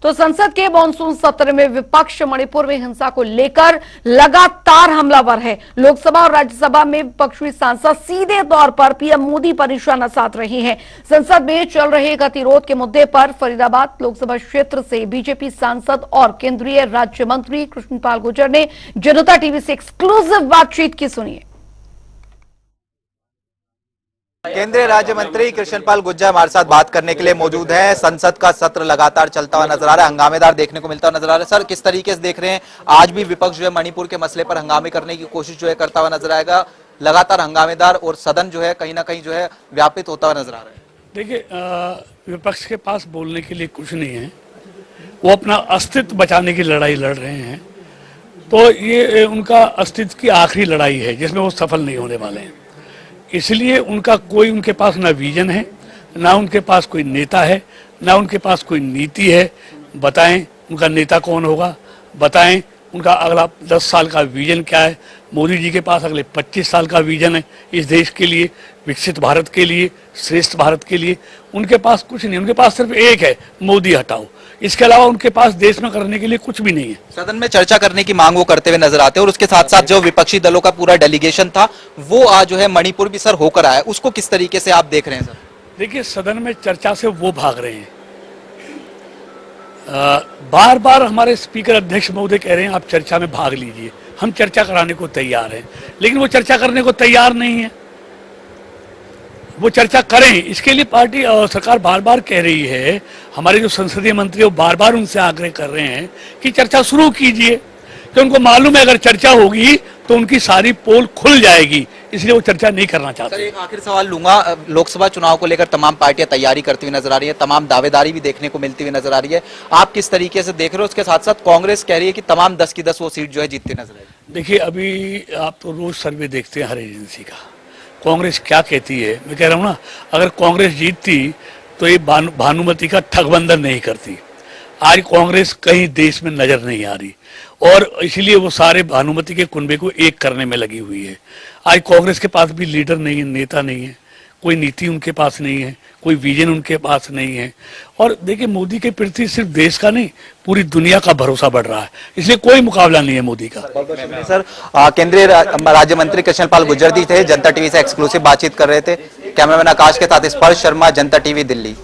तो संसद के मॉनसून सत्र में विपक्ष मणिपुर में हिंसा को लेकर लगातार हमलावर है। लोकसभा और राज्यसभा में विपक्षी सांसद सीधे तौर पर पीएम मोदी पर निशाना साध रहे हैं। संसद में चल रहे गतिरोध के मुद्दे पर फरीदाबाद लोकसभा क्षेत्र से बीजेपी सांसद और केंद्रीय राज्य मंत्री कृष्णपाल गुर्जर ने जनता टीवी से एक्सक्लूसिव बातचीत की। सुनिए। केंद्रीय राज्य मंत्री कृष्णपाल गुर्जर हमारे साथ बात करने के लिए मौजूद है। संसद का सत्र लगातार चलता हुआ नजर आ रहा है, हंगामेदार देखने को मिलता हुआ नजर आ रहा है। सर, किस तरीके से देख रहे हैं, आज भी विपक्ष जो है मणिपुर के मसले पर हंगामे करने की कोशिश जो है करता हुआ नजर आएगा, लगातार हंगामेदार, और सदन जो है कहीं ना कहीं जो है व्यापित होता हुआ नजर आ रहा है। देखिए, विपक्ष के पास बोलने के लिए कुछ नहीं है, वो अपना अस्तित्व बचाने की लड़ाई लड़ रहे हैं। तो ये उनका अस्तित्व की आखिरी लड़ाई है जिसमें वो सफल नहीं होने वाले हैं। इसलिए उनके पास ना विजन है, ना उनके पास कोई नेता है, ना उनके पास कोई नीति है। बताएं उनका नेता कौन होगा, बताएं उनका अगला 10 साल का विजन क्या है। मोदी जी के पास अगले 25 साल का विजन है इस देश के लिए, विकसित भारत के लिए, श्रेष्ठ भारत के लिए। उनके पास कुछ नहीं, उनके पास सिर्फ एक है, मोदी हटाओ। इसके अलावा उनके पास देश में करने के लिए कुछ भी नहीं है। सदन में चर्चा करने की मांग वो करते हुए नजर आते हैं, और उसके साथ साथ जो विपक्षी दलों का पूरा डेलीगेशन था वो आज जो है मणिपुर भी सर होकर आया, उसको किस तरीके से आप देख रहे हैं सर? देखिए, सदन में चर्चा से वो भाग रहे हैं। बार बार हमारे स्पीकर अध्यक्ष महोदय कह रहे हैं आप चर्चा में भाग लीजिए, हम चर्चा कराने को तैयार हैं, लेकिन वो चर्चा करने को तैयार नहीं है। वो चर्चा करें, इसके लिए पार्टी और सरकार बार बार कह रही है। हमारे जो संसदीय मंत्री वो बार बार उनसे आग्रह कर रहे हैं कि चर्चा शुरू कीजिए, कि उनको मालूम है अगर चर्चा होगी तो उनकी सारी पोल खुल जाएगी, इसलिए वो चर्चा नहीं करना चाहते। सर, एक आखिर सवाल लूंगा। लोकसभा चुनाव को लेकर तमाम पार्टियां तैयारी करती हुई नजर आ रही है, तमाम दावेदारी भी देखने को मिलती हुई नजर आ रही है, आप किस तरीके से देख रहे हो? उसके साथ साथ कांग्रेस कह रही है कि तमाम 10 की 10 वो सीट जो है जीतती नजर आएगी। देखिए, अभी आप तो रोज सर्वे देखते हैं हर एजेंसी का, कांग्रेस क्या कहती है। मैं कह रहा हूँ ना, अगर कांग्रेस जीतती तो ये भानुमति का ठगबंधन नहीं करती। आज कांग्रेस कहीं देश में नजर नहीं आ रही, और इसलिए वो सारे भानुमति के कुनबे को एक करने में लगी हुई है। आज कांग्रेस के पास भी लीडर नहीं है, नेता नहीं है, कोई नीति उनके पास नहीं है, कोई विजन उनके पास नहीं है। और देखिए, मोदी के प्रति सिर्फ देश का नहीं, पूरी दुनिया का भरोसा बढ़ रहा है, इसलिए कोई मुकाबला नहीं है मोदी का। सर, केंद्रीय राज्य मंत्री कृष्णपाल गुर्जर जी थे, जनता टीवी से एक्सक्लूसिव बातचीत कर रहे थे। कैमरामैन आकाश के साथ स्पर्श शर्मा, जनता टीवी, दिल्ली।